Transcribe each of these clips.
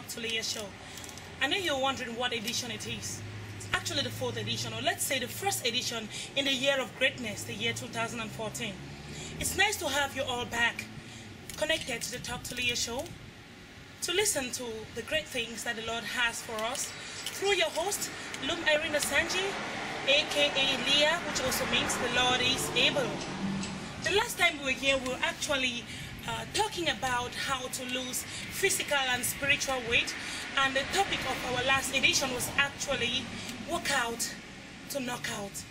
to Leah show. I know you're wondering what edition it is. It's actually the 4th edition, or let's say the first edition in the year of greatness, the year 2014. It's nice to have you all back, connected to the Talk to Leah show, to listen to the great things that the Lord has for us through your host, Lum Irene Sanji, aka Leah, which also means the Lord is able. The last time we were here, we were actually talking about how to lose physical and spiritual weight, and the topic of our last edition was actually work out to knock out.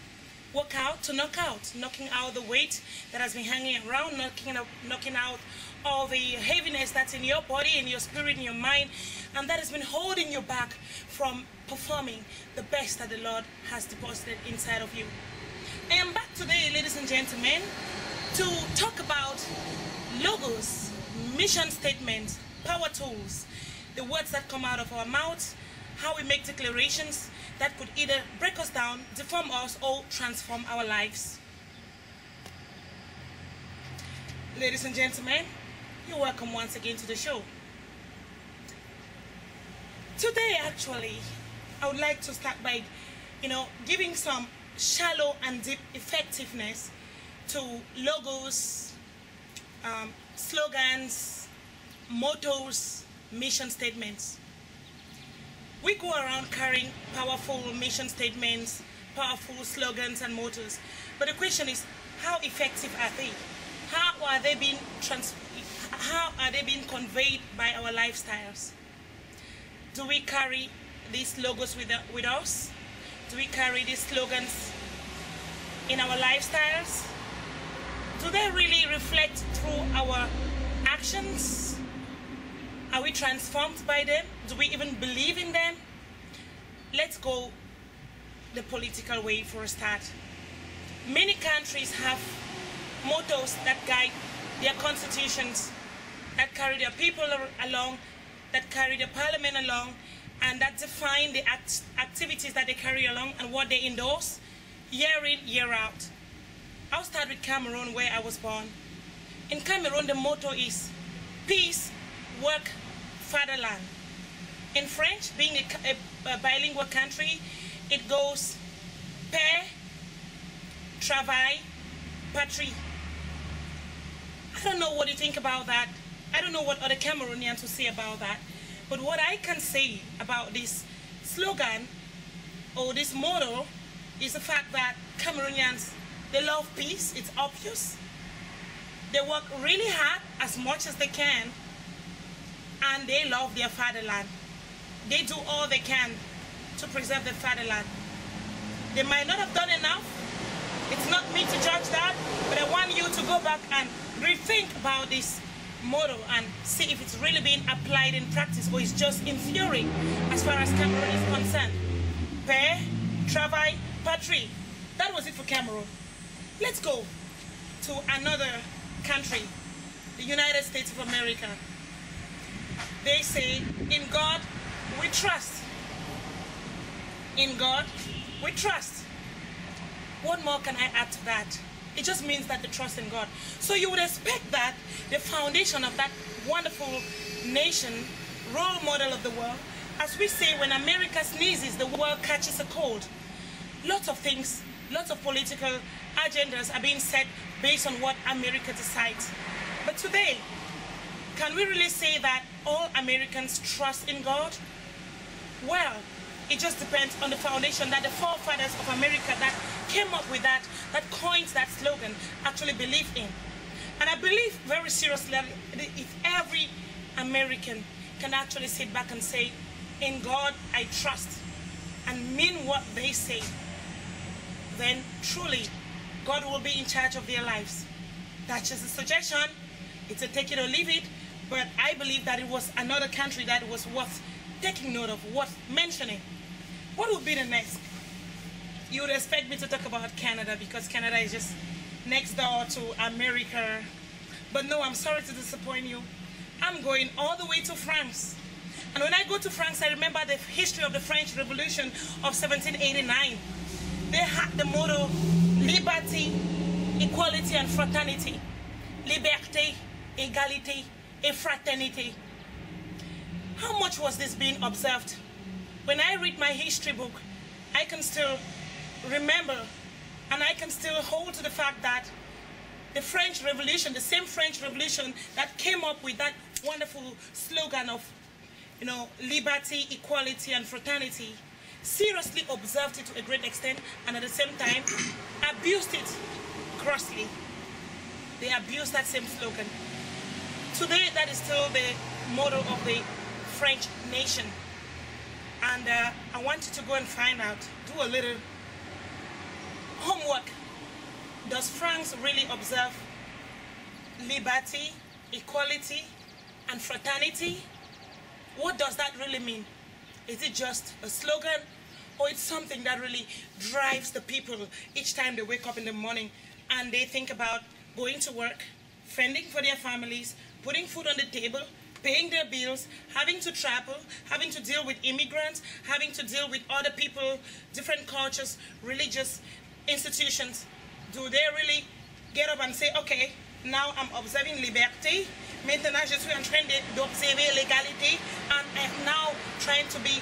Work out to knock out, knocking out the weight that has been hanging around, knocking out all the heaviness that's in your body, in your spirit, in your mind, and that has been holding you back from performing the best that the Lord has deposited inside of you. I am back today, ladies and gentlemen, to talk about logos, mission statements, power tools, the words that come out of our mouths, how we make declarations that could either break us down, deform us, or transform our lives. Ladies and gentlemen, you're welcome once again to the show. Today, actually, I would like to start by, giving some shallow and deep effectiveness to logos, slogans, mottos, mission statements. We go around carrying powerful mission statements, powerful slogans and mottos, but the question is, how effective are they? How are they being conveyed by our lifestyles? Do we carry these logos with us? Do we carry these slogans in our lifestyles? Do they really reflect through our actions? Are we transformed by them? Do we even believe in them? Let's go the political way for a start. Many countries have mottos that guide their constitutions, that carry their people along, that carry their parliament along, and that define the activities that they carry along and what they endorse year in, year out. I'll start with Cameroon, where I was born. In Cameroon, the motto is peace, work, fatherland. In French, being a bilingual country, it goes paix, travail, patrie. I don't know what you think about that. I don't know what other Cameroonians will say about that. But what I can say about this slogan or this motto is the fact that Cameroonians, they love peace, it's obvious. They work really hard as much as they can, and they love their fatherland. They do all they can to preserve their fatherland. They might not have done enough. It's not me to judge that, but I want you to go back and rethink about this motto and see if it's really being applied in practice or it's just in theory as far as Cameroon is concerned. Paix, travail, patrie. That was it for Cameroon. Let's go to another country, the United States of America. They say, in God we trust. In God we trust. What more can I add to that? It just means that they trust in God. So you would expect that the foundation of that wonderful nation, role model of the world, as we say, when America sneezes, the world catches a cold. Lots of things, lots of political agendas are being set based on what America decides. But today, can we really say that all Americans trust in God? Well, it just depends on the foundation that the forefathers of America that came up with that coined that slogan, actually believed in. And I believe very seriously that if every American can actually sit back and say, in God I trust, and mean what they say, then truly God will be in charge of their lives. That's just a suggestion. It's a take it or leave it, but I believe that it was another country that was worth taking note of, worth mentioning. What would be the next? You would expect me to talk about Canada because Canada is just next door to America. But no, I'm sorry to disappoint you. I'm going all the way to France. And when I go to France, I remember the history of the French Revolution of 1789. They had the motto, liberty, equality, and fraternity. Liberté, égalité, et fraternité. How much was this being observed? When I read my history book, I can still remember and I can still hold to the fact that the French Revolution, the same French Revolution that came up with that wonderful slogan of, liberty, equality, and fraternity, seriously observed it to a great extent and at the same time abused it grossly. They abused that same slogan. Today, that is still the motto of the French nation. And I want you to go and find out, do a little homework. Does France really observe liberty, equality, and fraternity? What does that really mean? Is it just a slogan, or it's something that really drives the people each time they wake up in the morning and they think about going to work, fending for their families, putting food on the table, paying their bills, having to travel, having to deal with immigrants, having to deal with other people, different cultures, religious institutions? Do they really get up and say, okay, now I'm observing liberté, maintenant je suis en train d'observer l'égalité, and I'm now trying to be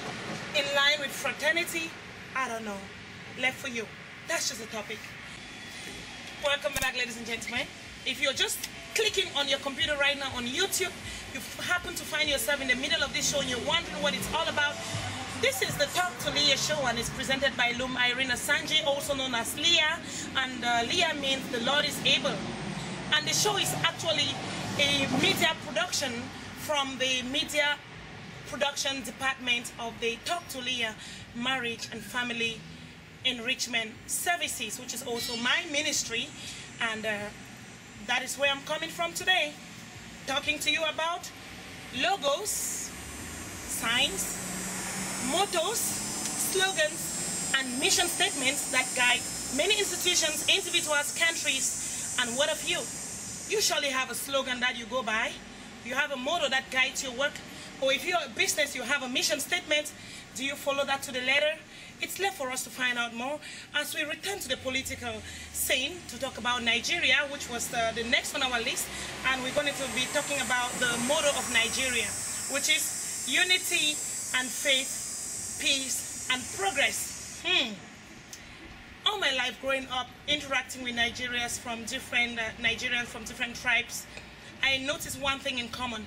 in line with fraternity? I don't know. Left for you. That's just a topic. Welcome back, ladies and gentlemen. If you're just clicking on your computer right now on YouTube, you happen to find yourself in the middle of this show and you're wondering what it's all about, this is the Talk to Leah show, and it's presented by Lum Irene Sanjay, also known as Leah, and Leah means the Lord is able. And the show is actually a media production from the media production department of the Talk to Leah Marriage and Family Enrichment Services, which is also my ministry, and that is where I'm coming from today, talking to you about logos, signs, mottos, slogans, and mission statements that guide many institutions, individuals, countries, and what of you? You surely have a slogan that you go by. You have a motto that guides your work. Or if you're a business, you have a mission statement. Do you follow that to the letter? It's left for us to find out more as we return to the political scene to talk about Nigeria, which was the next on our list. And we're going to be talking about the motto of Nigeria, which is unity and faith, peace and progress. All my life growing up, interacting with Nigerians from different tribes, I noticed one thing in common.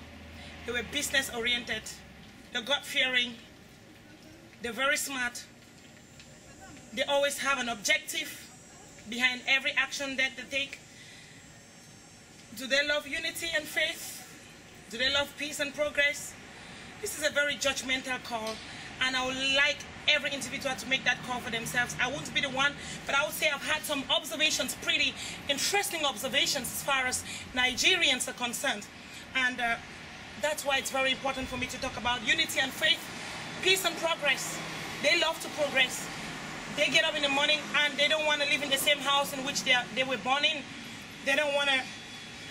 They were business oriented, they're God-fearing, they're very smart, they always have an objective behind every action that they take. Do they love unity and faith? Do they love peace and progress? This is a very judgmental call, and I would like every individual to make that call for themselves. I won't be the one, but I would say I've had some observations, pretty interesting observations as far as Nigerians are concerned. And that's why it's very important for me to talk about unity and faith, peace and progress. They love to progress. They get up in the morning and they don't want to live in the same house in which they were born in. They don't want to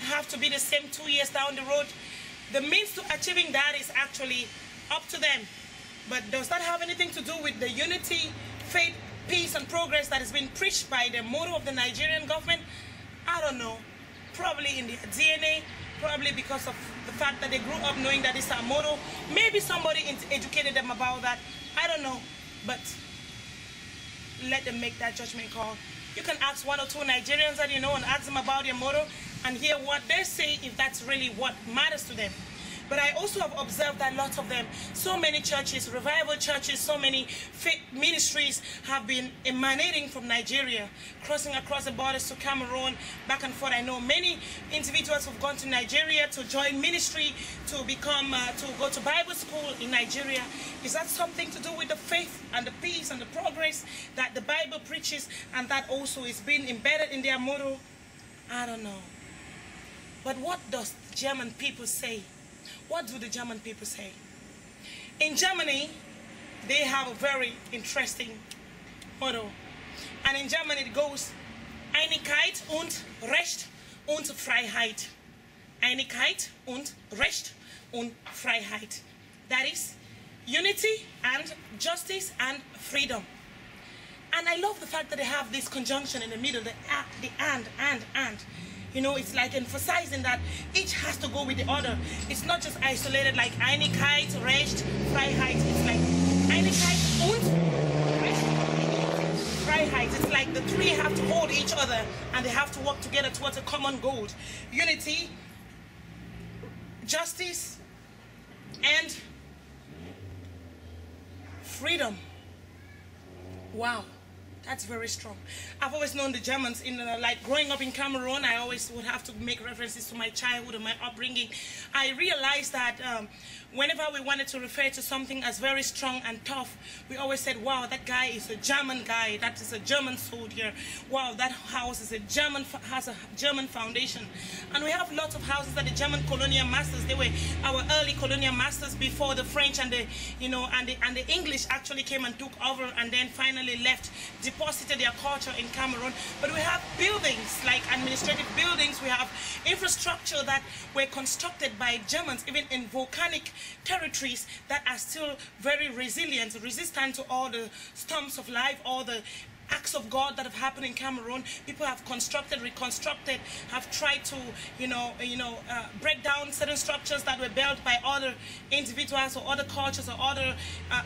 have to be the same 2 years down the road. The means to achieving that is actually up to them. But does that have anything to do with the unity, faith, peace, and progress that has been preached by the motto of the Nigerian government? I don't know. Probably in their DNA, probably because of the fact that they grew up knowing that it's our motto. Maybe somebody educated them about that. I don't know. But let them make that judgment call. You can ask one or two Nigerians that you know and ask them about their motto and hear what they say, if that's really what matters to them. But I also have observed that lots of them, so many churches, revival churches, so many faith ministries have been emanating from Nigeria, crossing across the borders to Cameroon, back and forth. I know many individuals who've gone to Nigeria to join ministry, to become, to go to Bible school in Nigeria. Is that something to do with the faith and the peace and the progress that the Bible preaches, and that also is being embedded in their motto? I don't know. But what does the German people say? What do the German people say? In Germany, they have a very interesting motto. And in Germany it goes, Einigkeit und Recht und Freiheit. Einigkeit und Recht und Freiheit. That is unity and justice and freedom. And I love the fact that they have this conjunction in the middle, the and. You know, it's like emphasizing that each has to go with the other. It's not just isolated like Einigkeit, Recht, Freiheit. It's like Einigkeit und Recht, Freiheit. It's like the three have to hold each other and they have to work together towards a common goal. Unity, justice, and freedom. Wow. That's very strong. I've always known the Germans, like growing up in Cameroon, I always would have to make references to my childhood and my upbringing. I realized that whenever we wanted to refer to something as very strong and tough, we always said, wow, that guy is a German guy, that is a German soldier. Wow, that house is has a German foundation. And we have lots of houses that the German colonial masters, they were our early colonial masters before the French and the, and the English actually came and took over and then finally left, deposited their culture in Cameroon. But we have buildings, like administrative buildings, we have infrastructure that were constructed by Germans, even in volcanic territories that are still very resilient, resistant to all the storms of life, all the acts of God that have happened in Cameroon. People have constructed, reconstructed, have tried to, break down certain structures that were built by other individuals or other cultures or other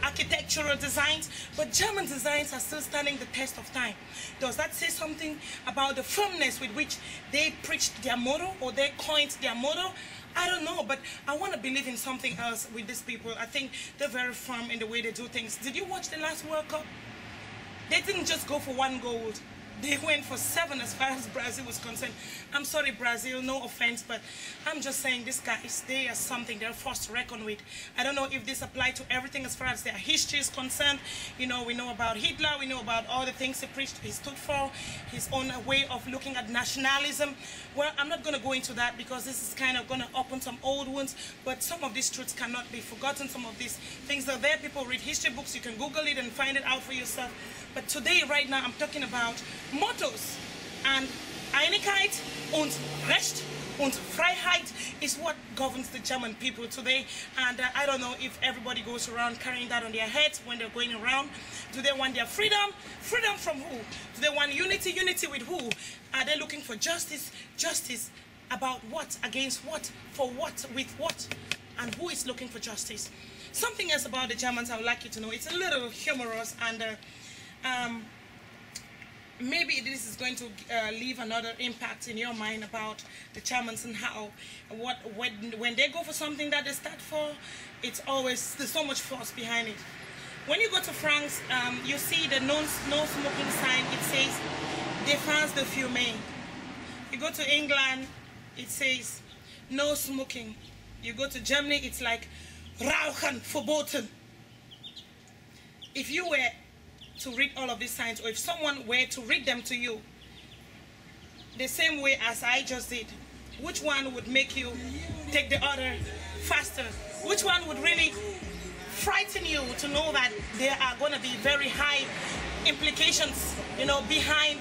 architectural designs. But German designs are still standing the test of time. Does that say something about the firmness with which they preached their motto or they coined their motto? I don't know, but I want to believe in something else with these people. I think they're very firm in the way they do things. Did you watch the last World Cup? They didn't just go for 1 gold. They went for 7 as far as Brazil was concerned. I'm sorry, Brazil, no offense, but I'm just saying these guys, they are something, they're a force to reckon with. I don't know if this applies to everything as far as their history is concerned. We know about Hitler, we know about all the things he preached, he stood for, his own way of looking at nationalism. Well, I'm not going to go into that because this is kind of going to open some old wounds, but some of these truths cannot be forgotten. Some of these things are there. People read history books, you can Google it and find it out for yourself. But today, right now, I'm talking about mottos. And Einigkeit und Recht und Freiheit is what governs the German people today. And I don't know if everybody goes around carrying that on their heads when they're going around. Do they want their freedom? Freedom from who? Do they want unity? Unity with who? Are they looking for justice? Justice about what? Against what? For what? With what? And who is looking for justice? Something else about the Germans I would like you to know. It's a little humorous and maybe this is going to leave another impact in your mind about the Germans and how when they go for something that they start for, it's always, there's so much force behind it. When you go to France, you see the no smoking sign. It says Défense de fumer. You go to England, it says no smoking. You go to Germany, it's like Rauchen verboten. If you were to read all of these signs, or if someone were to read them to you the same way as I just did, which one would make you take the other faster? Which one would really frighten you to know that there are going to be very high implications, behind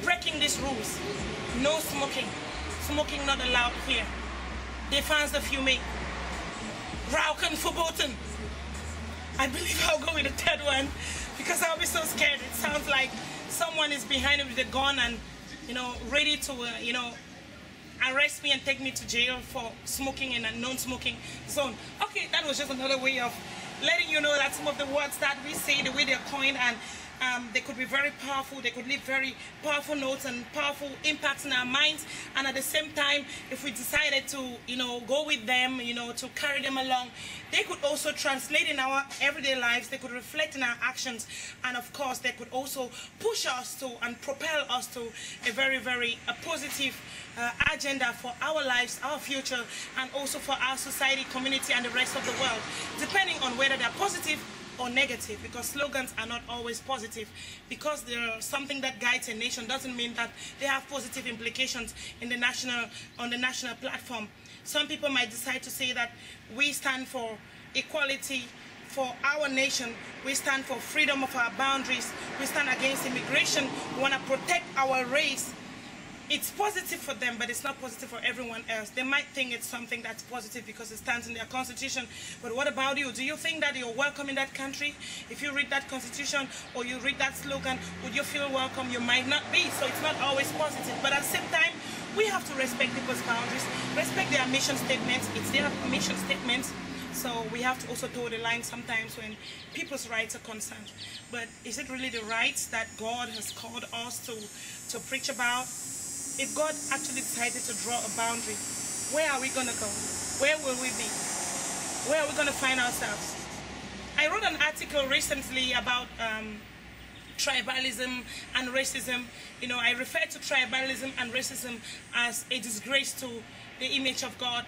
breaking these rules? No smoking. Smoking not allowed here. Défense de fumer. Rauchen verboten. I believe I'll go with the third one because I'll be so scared. It sounds like someone is behind me with a gun and, ready to, arrest me and take me to jail for smoking in a non-smoking zone. Okay, that was just another way of letting you know that some of the words that we say, the way they're coined, and they could be very powerful. They could leave very powerful notes and powerful impacts in our minds. And at the same time, if we decided to, go with them, to carry them along, they could also translate in our everyday lives. They could reflect in our actions. And of course, they could also push us to and propel us to a very, very positive agenda for our lives, our future, and also for our society, community, and the rest of the world, depending on whether they're positive or negative, because slogans are not always positive. Because they're something that guides a nation doesn't mean that they have positive implications on the national platform. Some people might decide to say that we stand for equality for our nation, we stand for freedom of our boundaries, we stand against immigration, we want to protect our race. It's positive for them, but it's not positive for everyone else. They might think it's something that's positive because it stands in their constitution. But what about you? Do you think that you're welcome in that country? If you read that constitution or you read that slogan, would you feel welcome? You might not be, so it's not always positive. But at the same time, we have to respect people's boundaries, respect their mission statements. It's their mission statements. So we have to also toe the line sometimes when people's rights are concerned. But is it really the rights that God has called us to preach about? If God actually decided to draw a boundary, where are we going to go? Where will we be? Where are we going to find ourselves? I wrote an article recently about tribalism and racism. You know, I refer to tribalism and racism as a disgrace to the image of God.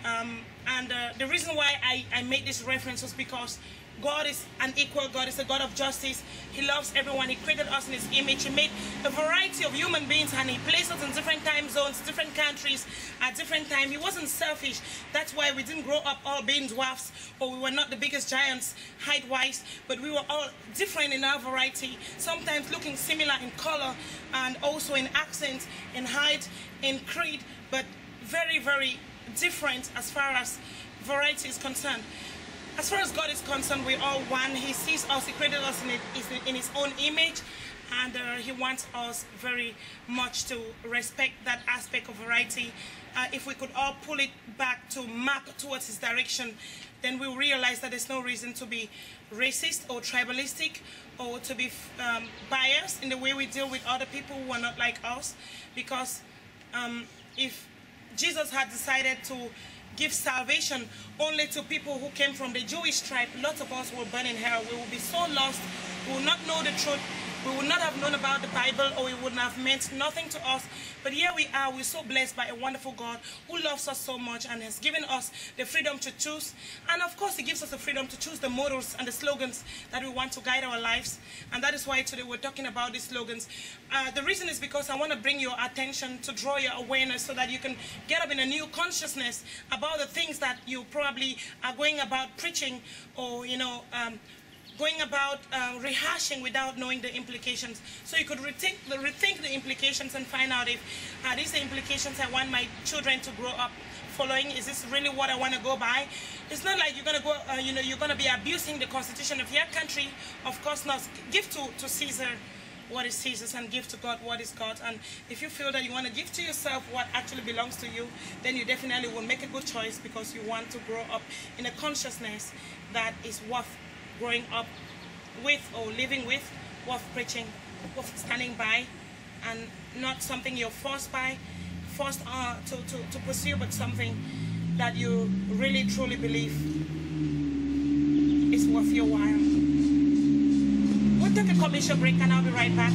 The reason why I made this reference was because God is an equal God. He's a God of justice. He loves everyone. He created us in his image. He made a variety of human beings, and he placed us in different time zones, different countries at different times. He wasn't selfish. That's why we didn't grow up all being dwarfs, or we were not the biggest giants height-wise, but we were all different in our variety, sometimes looking similar in color and also in accent, in height, in creed, but very, very different as far as variety is concerned. As far as God is concerned, we're all one. He sees us, he created us in his own image, and he wants us very much to respect that aspect of variety. If we could all pull it back to map towards his direction, then we'll realize that there's no reason to be racist or tribalistic or to be biased in the way we deal with other people who are not like us. Because if Jesus had decided to give salvation only to people who came from the Jewish tribe, lots of us will burn in hell. We will be so lost. We will not know the truth. We would not have known about the Bible, or it would have meant nothing to us. But here we are. We're so blessed by a wonderful God who loves us so much and has given us the freedom to choose. And of course, he gives us the freedom to choose the mottos and the slogans that we want to guide our lives. And that is why today we're talking about these slogans. The reason is because I want to bring your attention, to draw your awareness, so that you can get up in a new consciousness about the things that you probably are going about preaching, or, you know, going about rehashing without knowing the implications. So you could rethink the implications and find out if these are the implications I want my children to grow up following. Is this really what I want to go by? It's not like you're going to go, you know, you're going to be abusing the constitution of your country. Of course not. Give to Caesar what is Caesar's, and give to God what is God's. And if you feel that you want to give to yourself what actually belongs to you, then you definitely will make a good choice, because you want to grow up in a consciousnness that is worth growing up with, or living with, worth preaching, worth standing by, and not something you're forced to pursue, but something that you really truly believe is worth your while. We'll take a commercial break and I'll be right back.